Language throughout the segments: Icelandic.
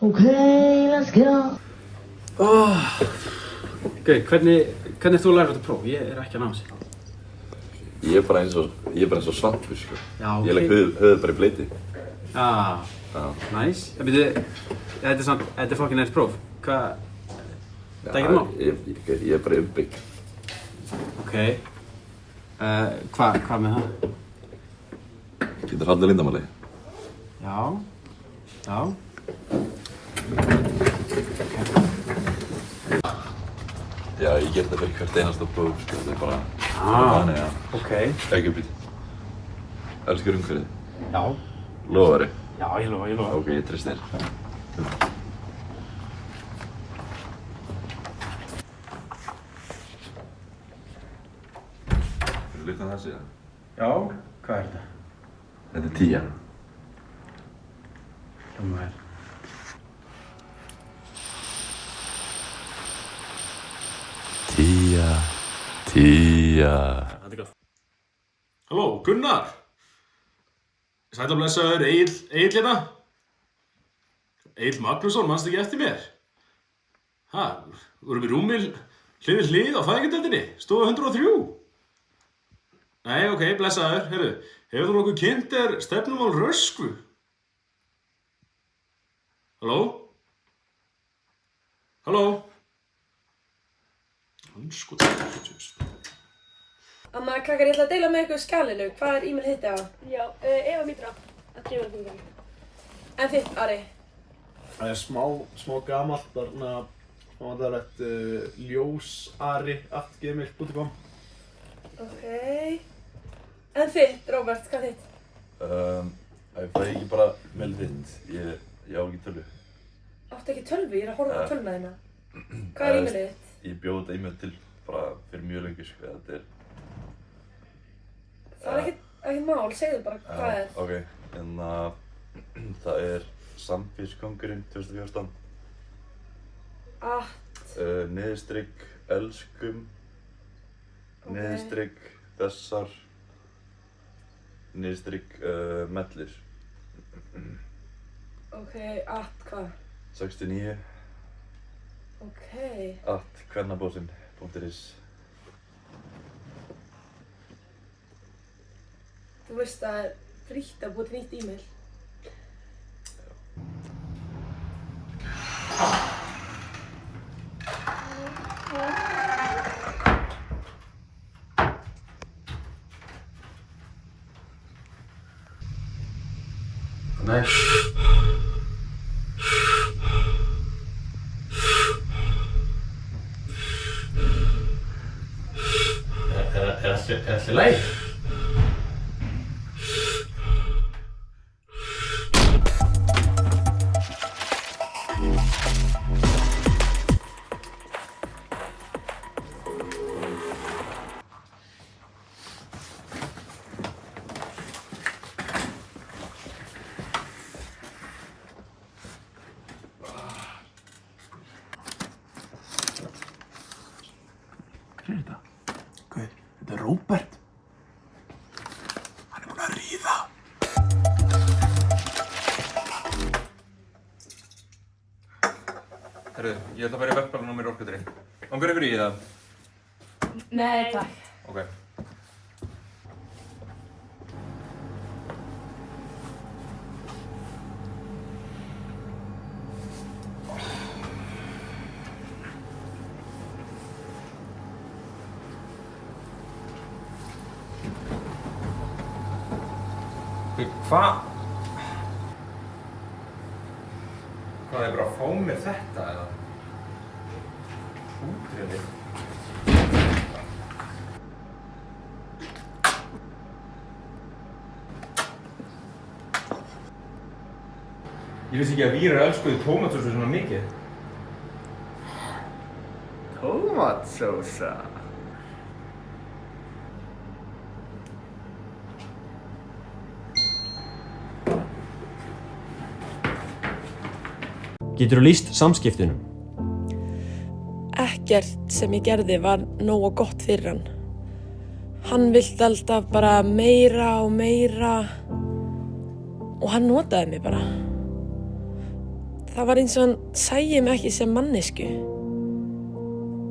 Okay, let's go. Ok, hvernig þú lærir þetta próf? Ég ekki að ná þessi. Ég er bara eins og svampur, sko. Já, ok. Ég legg höfuð bara í bleyti. Já, nice. Þetta er fucking nice próf. Hvað? Það er ekki mál? Ég er bara umbygg. Ok. Hvað með það? Getur haldið lindamáli? Já. Já, ég ger þetta fyrir hvert einasta próf, sko. Þetta er bara þannig að... Ok. Ekki uppið. Elskar umhverfið? Já. Lofari? Já, ég lofa. Ok, ég treysti þér. Vil þú lyfta það síðan? Já, hvað er þetta? Þetta er 10. Hljóma vel. Tía. Þetta er gott. Halló, Gunnar! Sæll og blessaður, Egill hérna? Egill Magnússon, manstu ekki eftir mér? Vorum við rúmi hlið við hlið á fæðingardeildinni? Stofu 103? Nei, ok, blessaður. Heyrðu, hefur þú nokkuð kynnt þér stefnumál Röskvu? Halló? Amma, krakkar, ég ætla að deila með ykkur skjalinu. Hvað er e-mail hitt eða? Já, Eva Mítra, @gmail.com. En þitt, Ari? Það er smá gamalt, þarna vantarlegt ljósari@gmail.com. Ok. En þitt, Róbert, hvað er þitt? Ég fæ ekki bara mailið þitt. Ég á ekki tölvu. Áttu ekki tölvu? Ég er að horfa á tölvuna þína. Hvað er e-mailið þitt? Ég bjó þetta e-mail til bara fyrir mjög lengi, sko. Þetta er... Það er ekkert mál, segðu bara hvað er. Ok, það er Samfískongurinn 2014. Niðurstrikk elskum. Niðurstrikk þessar. Niðurstrikk mellir. Ok, hvað? 69. Ok. @kvennabósin.is. Þú veist að það er frítt að búa til nýtt e-mail. Nice. Er allt í lagi? Hver er þetta? Þetta er Róbert. Hann er búinn að ríða. Herru, ég ætla að fara í verkfælan á mér orkudri. Langar ykkur í það? Nei, takk. Ok. Hvað? Hvað er bara að fá mér þetta eða? Útreifið. Ég vissi ekki að Vírar elskuði tómatsósu svona mikið. Tómatsósa? Geturðu lýst samskiptunum? Ekkert sem ég gerði var nógu gott fyrir hann. Hann vildi alltaf bara meira og meira og hann notaði mig bara. Það var eins og hann sæi mig ekki sem mannesku.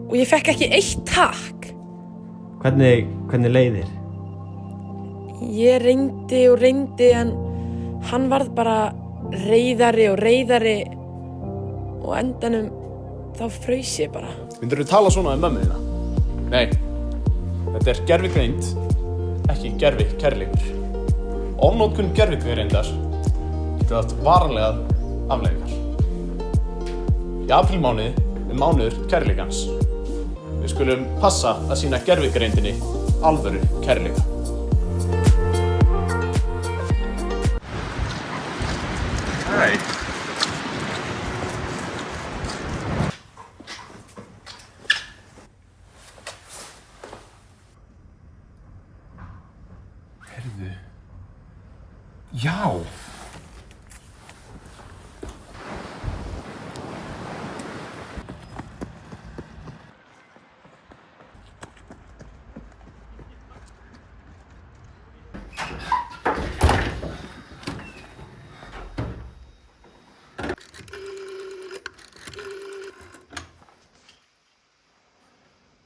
Og ég fekk ekki eitt takk. Hvernig leið þér? Ég reyndi og reyndi en hann varð bara reiðari og reiðari og á endanum þá fraus ég bara. Myndirðu tala svona mömmu þína? Nei. Þetta gervigreind, ekki gervikærleikur. Ofnotkun gervigreindar getur haft varanlegar afleiðingar. Í aprílmánuði mánuður kærleikans. Við skulum passa að sýna gervigreindinni alvöru kærleika. Hei. Heyrðu. Já.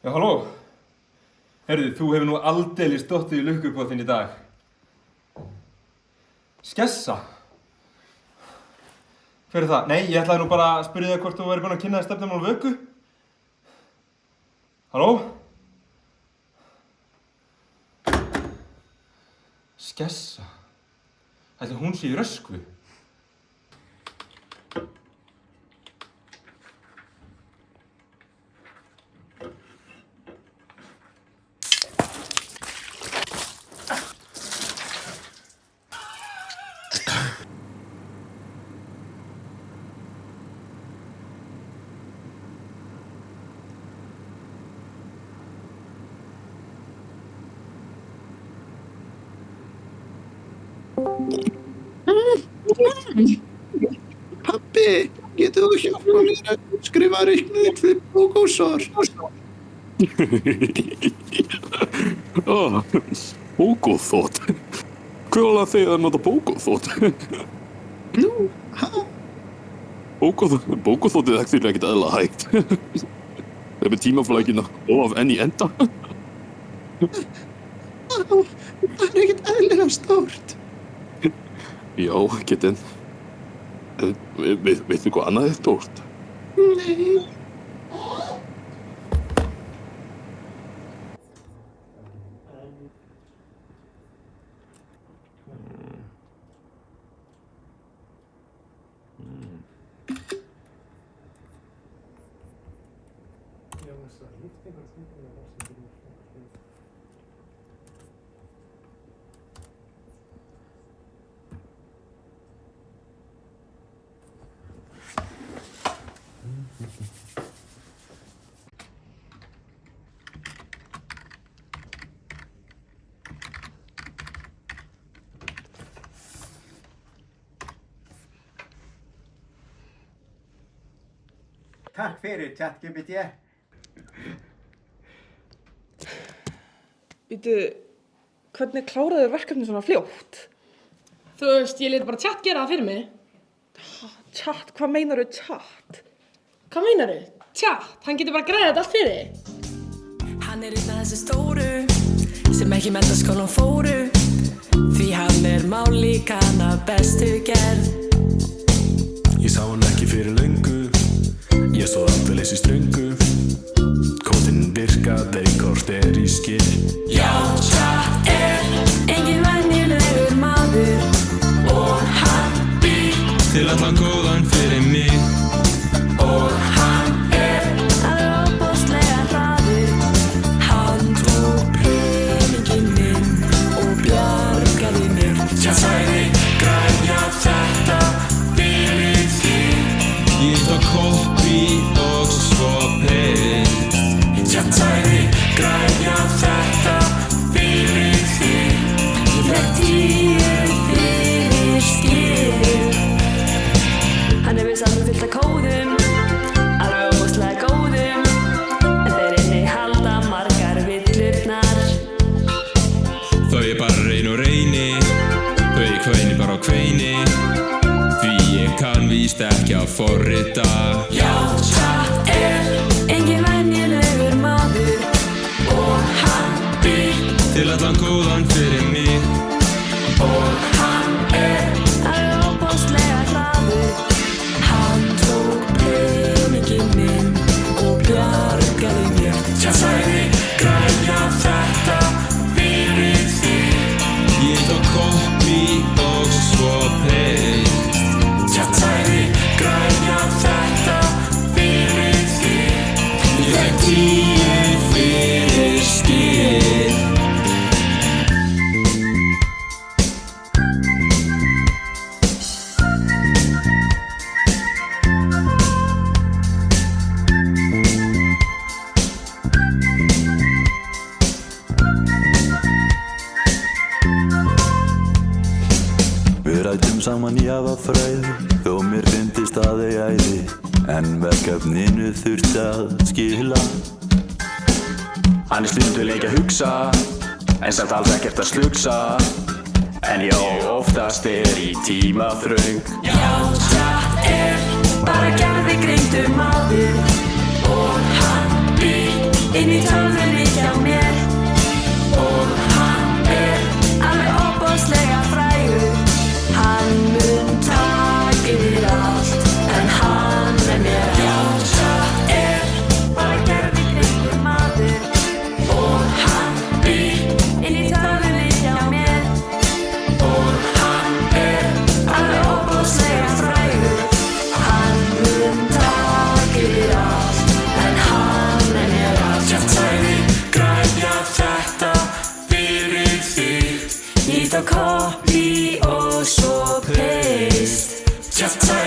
Já, halló. Heyrðu, þú hefur nú aldeilis dottið í lukkupottinn í dag. Skessa? Hver það? Nei, ég ætlaði nú bara að spyrja þig hvort þú væri búinn að kynna þér stefnumál Vöku. Halló? Skessa? Ætli hún sé í Röskvu? Pappi, getur þú hjálpað mér að skrifa reikniðinn fyrir bókósor? Bókóþótt? Hvað var það þegar að nota bókóþótt? Nú, Bókóþóttið er ekkert eðlilega hægt. Það er með tímaflækina og af enn í enda. það er ekkert eðlilega stórt. Já, getinn. Veistu hvað annað er stórt? Nei. Takk fyrir, ChatGPT. Býtu, hvernig kláraðu verkefni svona fljótt? Þú veist, ég lét bara chat gera það fyrir mig. Chat? Hvað meinaru chat? Hvað meinaru? Chat? Hann getur bara græðið þetta allt fyrir þig. Hann er einn af þessi stóru sem ekki menntaskólann fóru, því hann er málíkan af bestu gerð. Ég sá hann ekki fyrir löngu, ég stóð aldeilis í ströngu. Kóðinn virkaði hvort er í skil. Já, chat er engin venjulegur maður og hann býr til allan góðan fyrir mig. Og hann er alveg ofboðslega hraður. Hann tók peninginn minn og bjargaði mér. Chat sagði, græja þetta fyrir þig. Ég tók koppi og svo paste. Chat sagði, græja þetta fyrir þig. Ég fékk 10 fyrir skil. Hann hefur saman fullt af kóðum víst ekki að forrita. Já, chat engin venjulegur maður og hann býr til allan góðan fyrir mig. Og hann alveg óbóðslega hraður. Hann tók peninginn minn og bjargaði mér. Tja sagði græja þetta fyrir þig. Ég tók koppi og svo paste. Tja sagði græja þetta fyrir þig. Ég fekk 10 fyrir stig. Við ræddum saman jafafræði, þó mér fyndist að þau æði, en verkefninu þurfti að skila. Hann stundum leik að hugsa, en samt alls ekkert að slugsa. En já, oftast í tímaþröng. Já, chat bara gerði greindur maður og hann býr inn í tölvunni hjá mér. Og hann alveg óbóðslega frægur. Hann mun taka yfir allt, en hann mér. Já, chat bara gerði greindur maður og hann býr inn í tölvunni hjá mér. Og hann alveg óbóðslega frægur. Hann mun taka yfir allt, en hann mér allt. Tja sagði græja þetta fyrir þig. Ég tók koppi og svo paste. Tja sagði